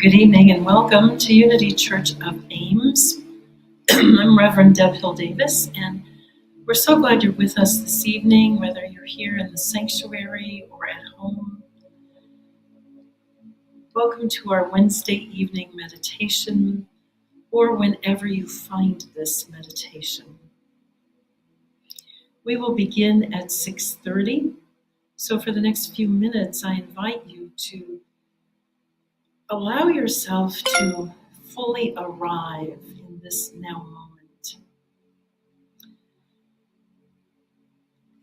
Good evening and welcome to Unity Church of Ames. I'm Reverend Deb Hill Davis, and we're so glad you're with us this evening, whether you're here in the sanctuary or at home. Welcome to our Wednesday evening meditation, or whenever you find this meditation. We will begin at 6:30, so for the next few minutes, I invite you to allow yourself to fully arrive in this now moment.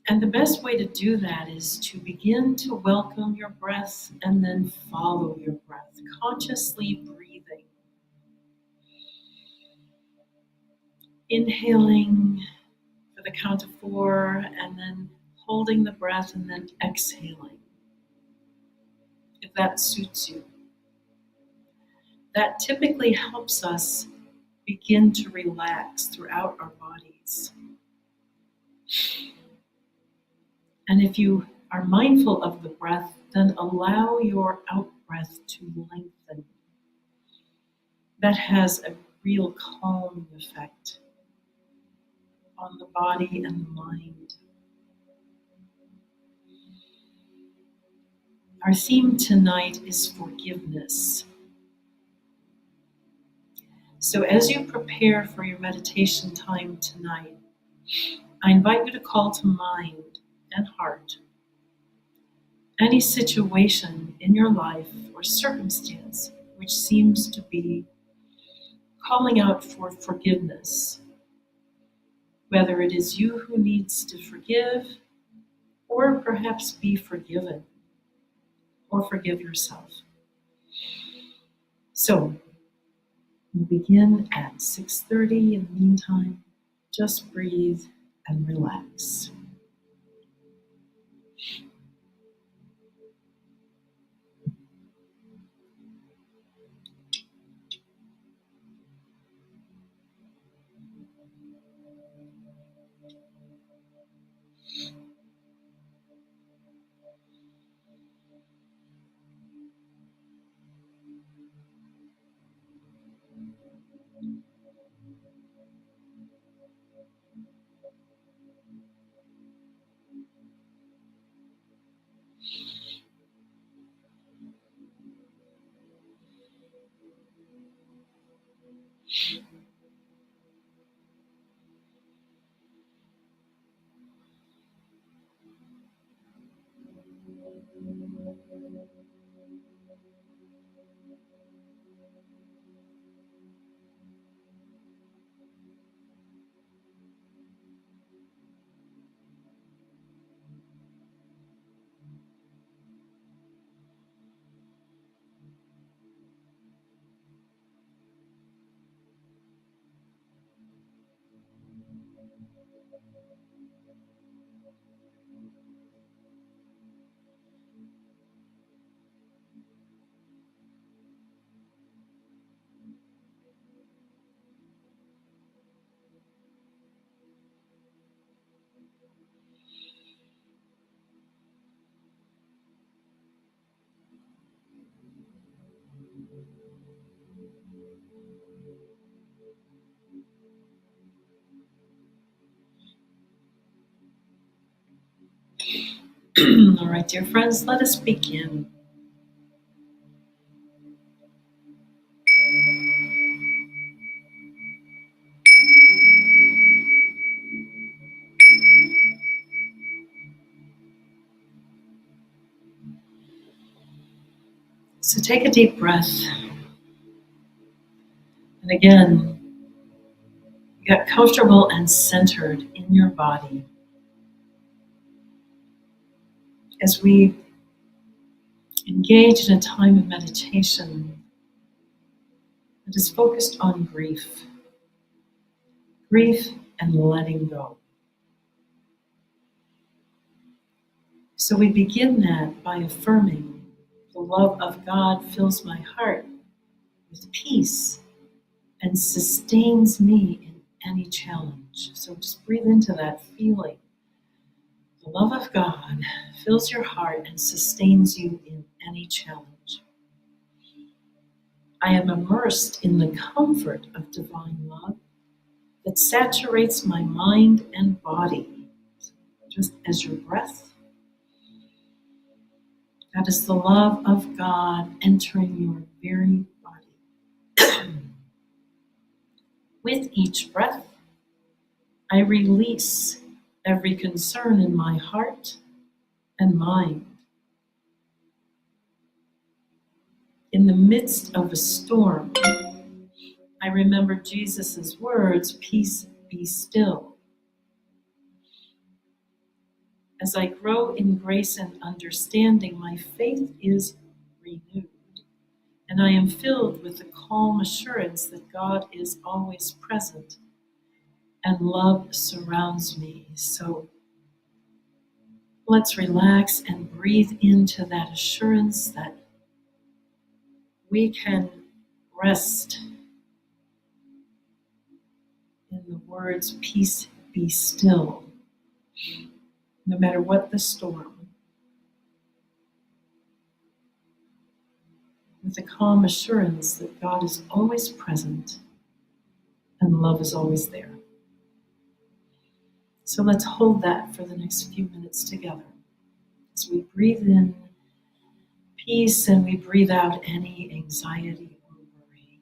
And the best way to do that is to begin to welcome your breath and then follow your breath, consciously breathing. Inhaling for the count of 4 and then holding the breath and then exhaling, if that suits you. That typically helps us begin to relax throughout our bodies. And if you are mindful of the breath, then allow your out-breath to lengthen. That has a real calming effect on the body and the mind. Our theme tonight is forgiveness. So as you prepare for your meditation time tonight, I invite you to call to mind and heart any situation in your life or circumstance which seems to be calling out for forgiveness, whether it is you who needs to forgive or perhaps be forgiven or forgive yourself. So we'll begin at 6:30. In the meantime, just breathe and relax. All right, dear friends, let us begin. So take a deep breath. And again, get comfortable and centered in your body. As we engage in a time of meditation that is focused on grief and letting go. So we begin that by affirming the love of God fills my heart with peace and sustains me in any challenge. So just breathe into that feeling. The love of God fills your heart and sustains you in any challenge. I am immersed in the comfort of divine love that saturates my mind and body. Just as your breath, that is the love of God entering your very body. With each breath, I release every concern in my heart and mind. In the midst of a storm, I remember Jesus' words, "Peace, be still." As I grow in grace and understanding, my faith is renewed, and I am filled with the calm assurance that God is always present and love surrounds me. So let's relax and breathe into that assurance that we can rest in the words, "Peace, be still," no matter what the storm, with the calm assurance that God is always present and love is always there. So let's hold that for the next few minutes together as we breathe in peace and we breathe out any anxiety or worry.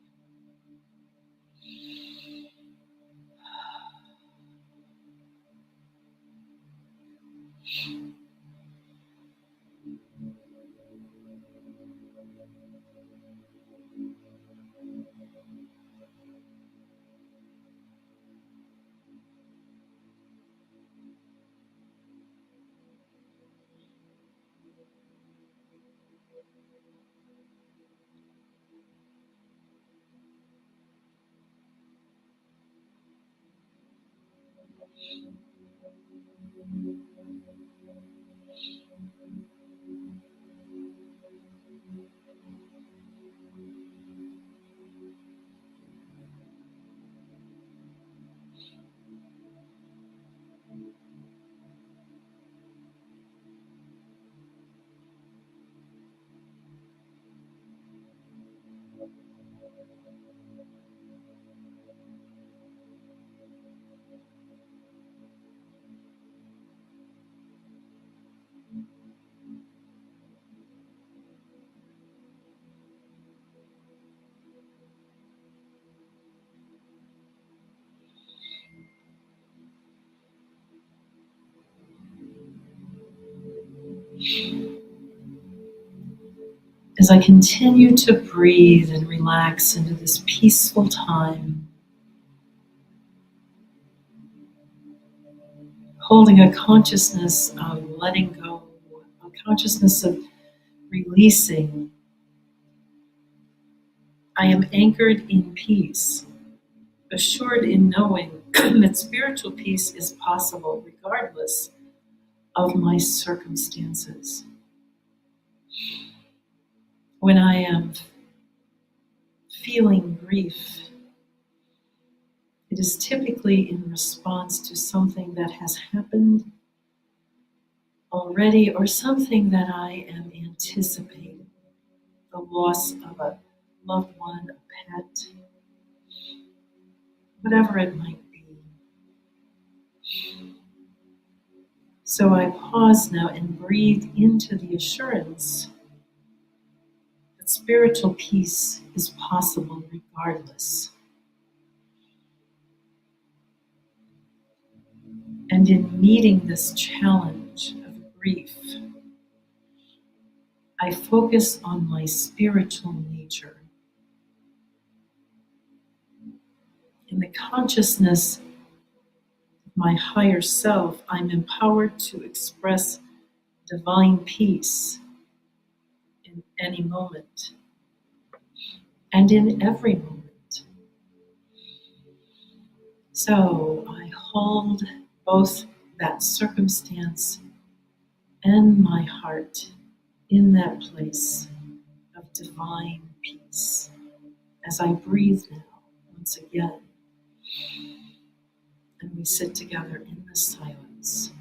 As I continue to breathe and relax into this peaceful time, holding a consciousness of letting go, a consciousness of releasing, I am anchored in peace, assured in knowing that spiritual peace is possible regardless of my circumstances. When I am feeling grief, it is typically in response to something that has happened already or something that I am anticipating. The loss of a loved one, a pet, whatever it might be. So I pause now and breathe into the assurance that spiritual peace is possible regardless. And in meeting this challenge of grief, I focus on my spiritual nature. In the consciousness of my higher self, I'm empowered to express divine peace in any moment and in every moment. So I hold both that circumstance and my heart in that place of divine peace as I breathe now once again and we sit together in the silence.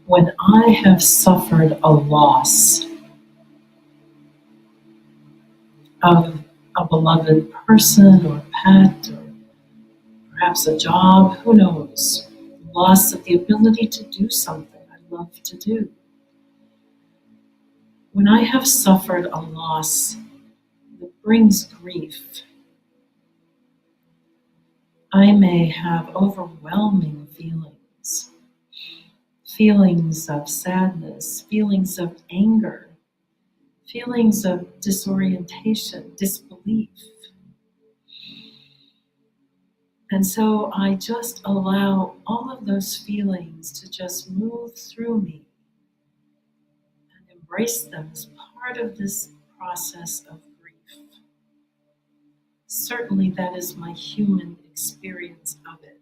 When I have suffered a loss of a beloved person or pet or perhaps a job, who knows, loss of the ability to do something I love to do. When I have suffered a loss that brings grief, I may have overwhelming feelings, feelings of sadness, feelings of anger, feelings of disorientation, disbelief. And so I just allow all of those feelings to just move through me and embrace them as part of this process of grief. Certainly, that is my human experience of it.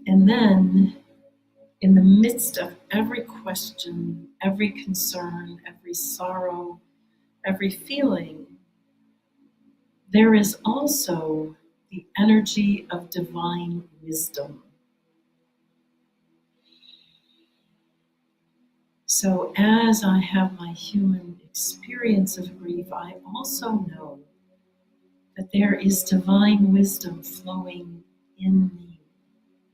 And then, in the midst of every question, every concern, every sorrow, every feeling, there is also the energy of divine wisdom. So, as I have my human experience of grief, I also know that there is divine wisdom flowing in me,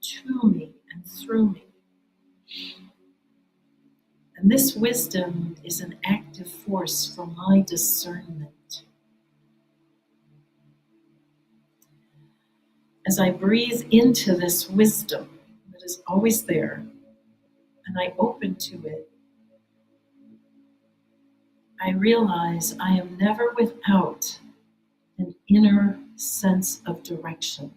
to me, and through me. And this wisdom is an active force for my discernment. As I breathe into this wisdom that is always there, and I open to it, I realize I am never without an inner sense of direction,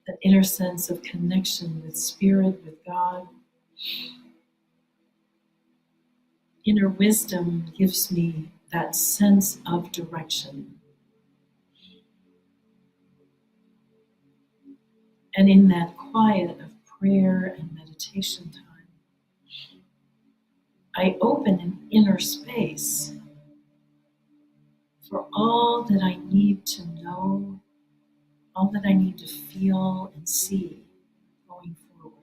an inner sense of connection with Spirit, with God. Inner wisdom gives me that sense of direction. And in that quiet of prayer and meditation time, I open an inner space for all that I need to know, all that I need to feel and see going forward.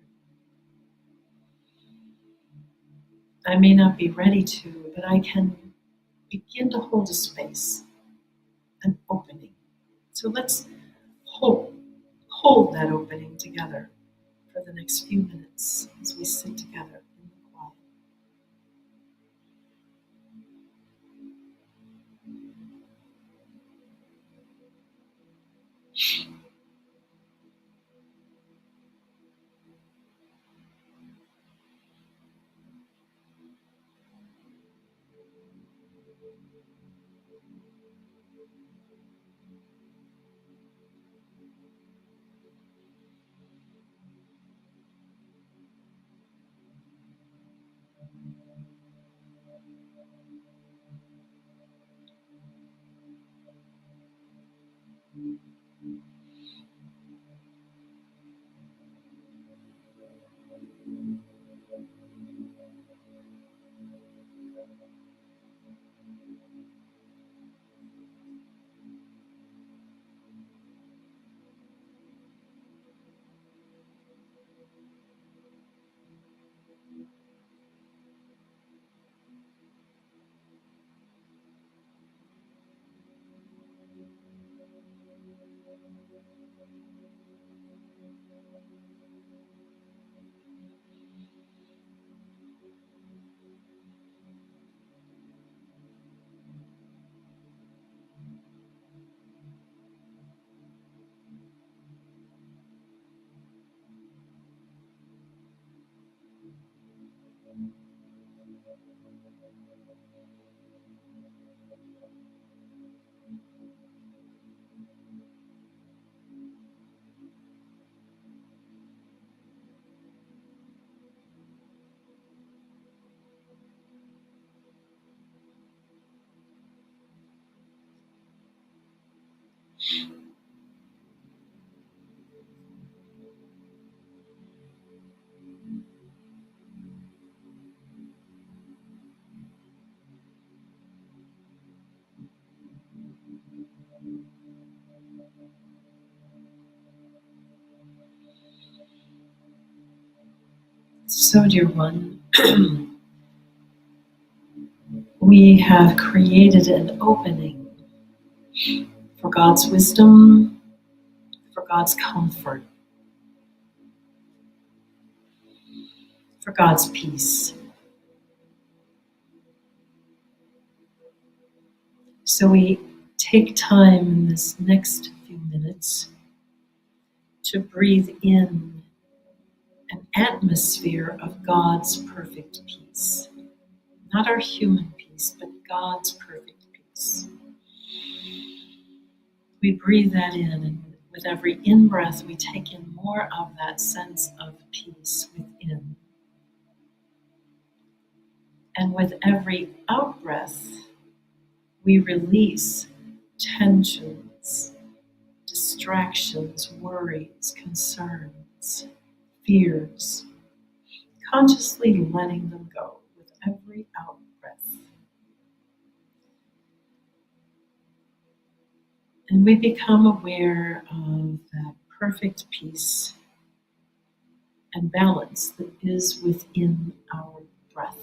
I may not be ready to, but I can begin to hold a space, an opening. So let's hold that opening together for the next few minutes as we sit together in the quiet. So, dear one, we have created an opening for God's wisdom, for God's comfort, for God's peace. So we take time in this next few minutes to breathe in an atmosphere of God's perfect peace. Not our human peace, but God's perfect peace. We breathe that in, and with every in-breath, we take in more of that sense of peace within. And with every out-breath, we release tensions, distractions, worries, concerns, fears, consciously letting them go with every out breath. And we become aware of that perfect peace and balance that is within our breath.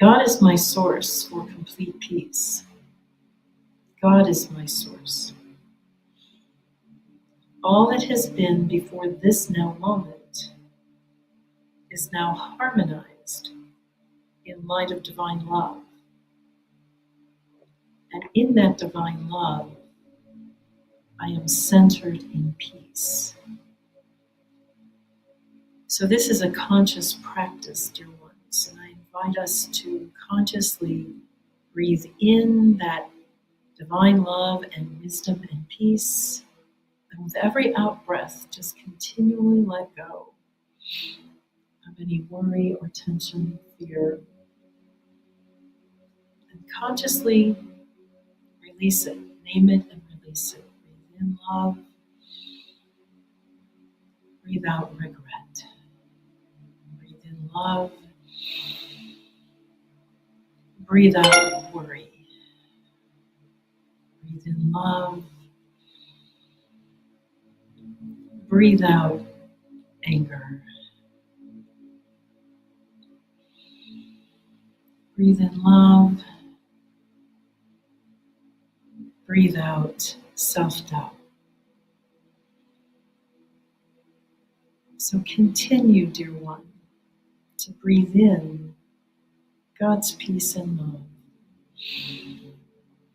God is my source for complete peace. God is my source. All that has been before this now moment is now harmonized in light of divine love. And in that divine love, I am centered in peace. So this is a conscious practice, dear ones, and I invite us to consciously breathe in that divine love and wisdom and peace. And with every out breath, just continually let go of any worry or tension, fear, and consciously release it. Name it and release it. Breathe in love, breathe out regret. love. Breathe out worry. Breathe in love. Breathe out anger. Breathe in love. Breathe out self-doubt. So continue, dear one, to breathe in God's peace and love.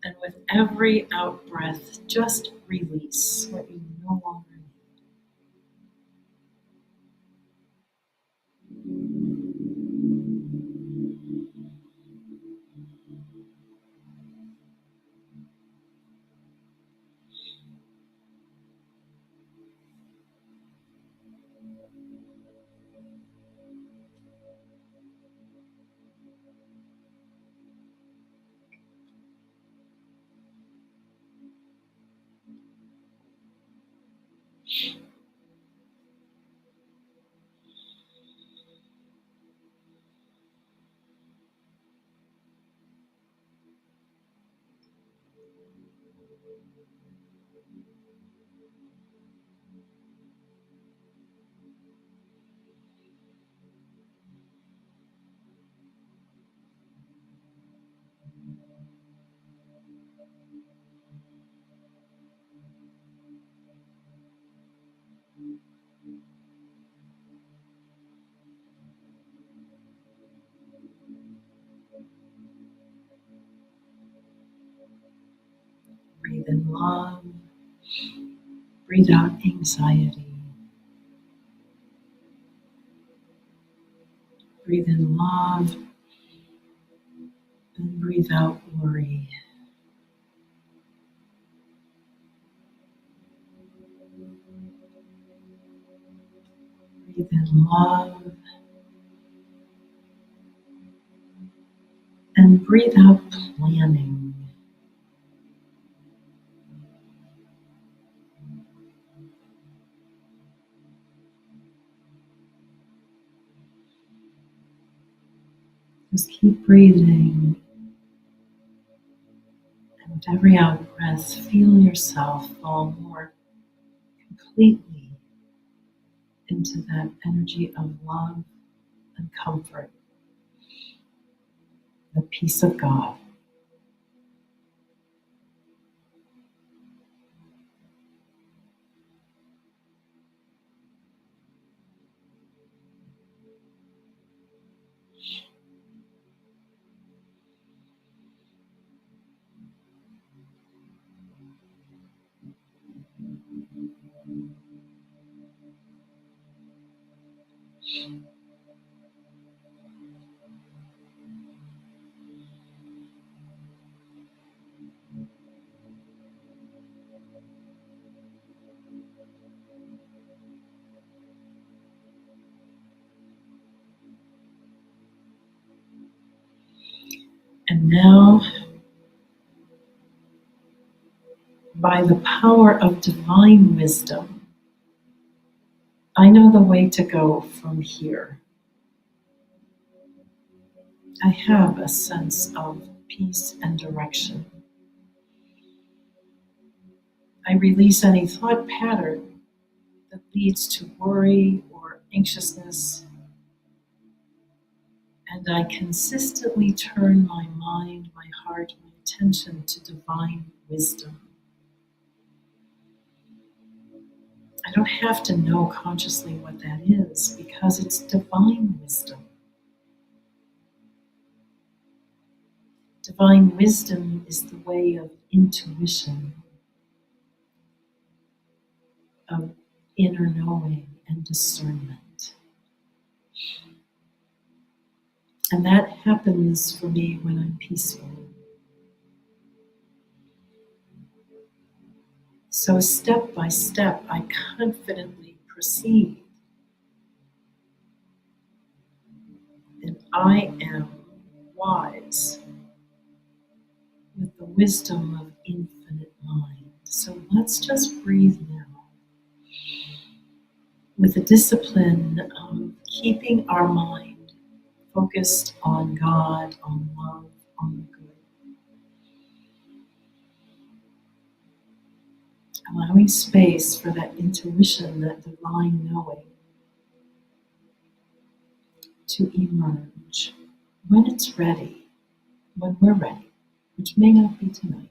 And with every out breath, just release what you no longer need. Breathe in love. Breathe out anxiety. Breathe in love and breathe out worry. Breathe in love and breathe out planning. Just keep breathing. And with every out breath, feel yourself fall more completely into that energy of love and comfort, the peace of God. And now, by the power of divine wisdom, I know the way to go from here. I have a sense of peace and direction. I release any thought pattern that leads to worry or anxiousness, and I consistently turn my mind, my heart, my attention to divine wisdom. I don't have to know consciously what that is because it's divine wisdom. Divine wisdom is the way of intuition, of inner knowing and discernment. And that happens for me when I'm peaceful. So step by step, I confidently proceed. And I am wise with the wisdom of infinite mind. So let's just breathe now with the discipline of keeping our mind focused on God, on love, on the good. Allowing space for that intuition, that divine knowing to emerge when it's ready, when we're ready, which may not be tonight.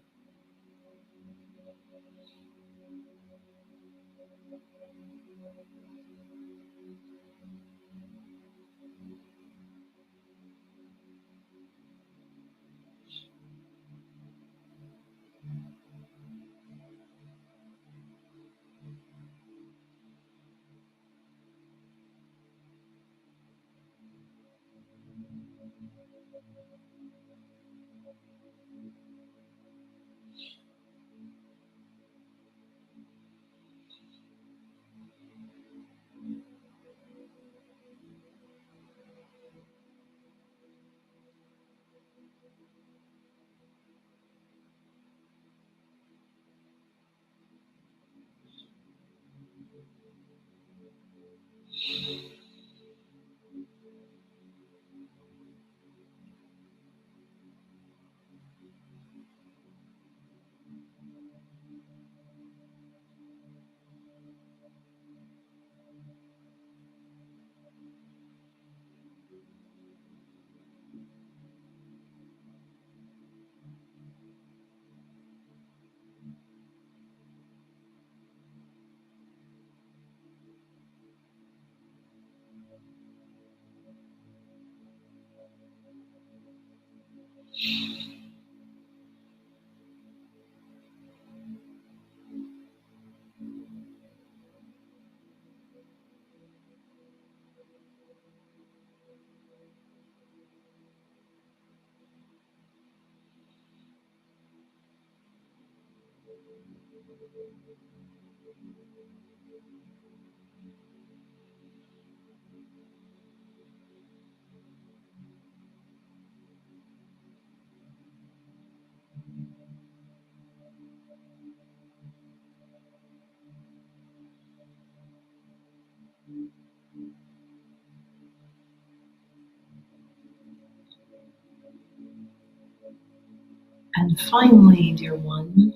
And finally, dear one,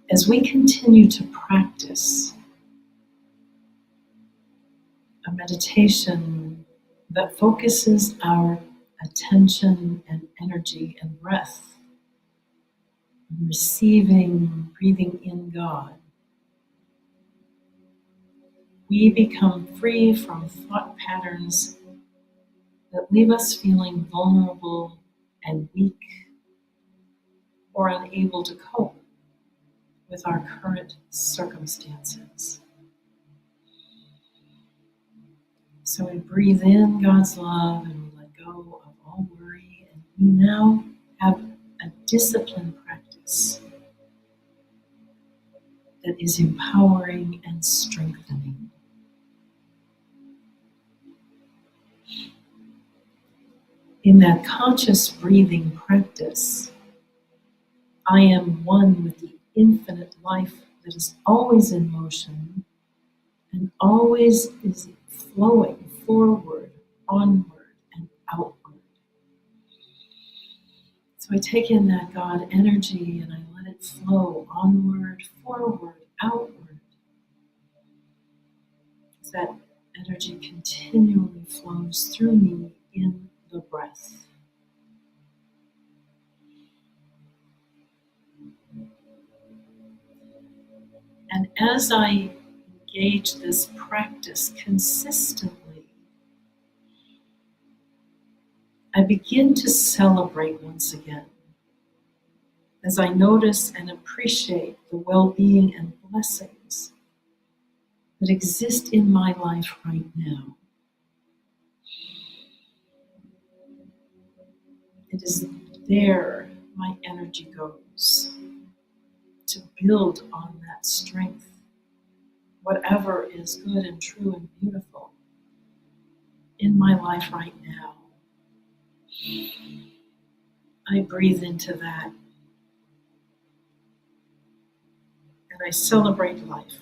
as we continue to practice a meditation that focuses our attention and energy and breath on receiving, breathing in God, we become free from thought patterns that leave us feeling vulnerable and weak or unable to cope with our current circumstances. So we breathe in God's love and we let go of all worry, and we now have a disciplined practice that is empowering and strengthening. In that conscious breathing practice, I am one with the infinite life that is always in motion and always is flowing forward, onward, and outward. So I take in that God energy and I let it flow onward, forward, outward. As that energy continually flows through me in the breath. And as I engage this practice consistently, I begin to celebrate once again as I notice and appreciate the well-being and blessings that exist in my life right now. It is there my energy goes, to build on that strength, whatever is good and true and beautiful in my life right now. I breathe into that and I celebrate life.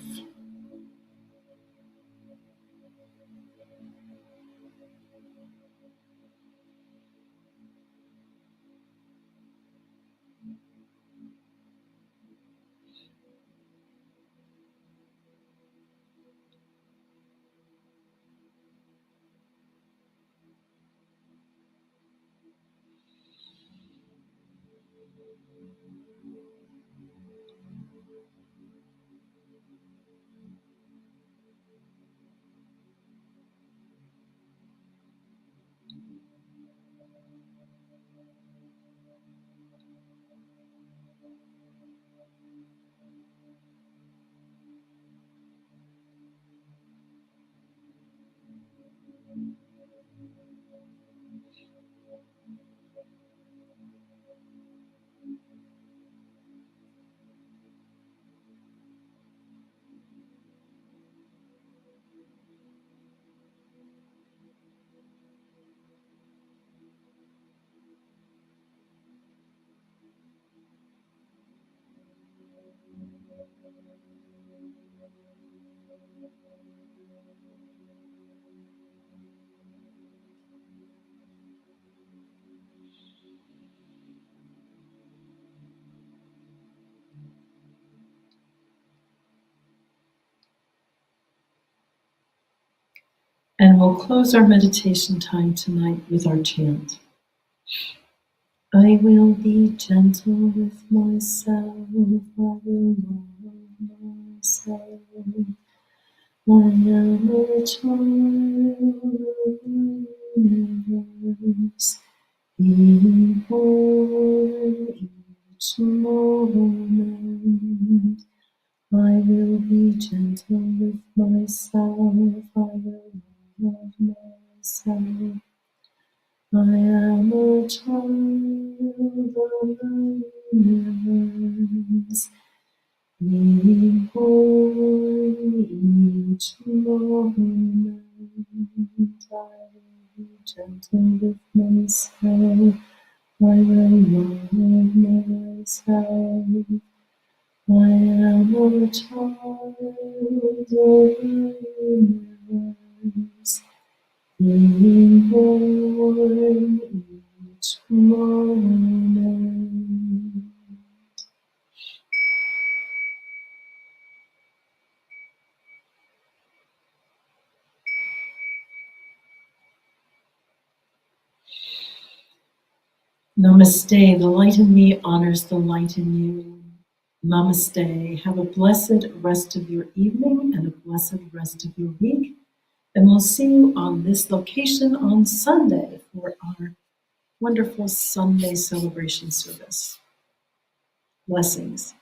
And we'll close our meditation time tonight with our chant. I will be gentle with myself, I will love myself. I am a child of the universe, being born each moment. I will be gentle with myself, I will love myself. I am a child of the universe, being born each moment. I will be gentle with myself, I will love myself. I am a child of the universe, being born each moment. Namaste. The light in me honors the light in you. Namaste. Have a blessed rest of your evening and a blessed rest of your week. And we'll see you on this location on Sunday for our wonderful Sunday celebration service. Blessings.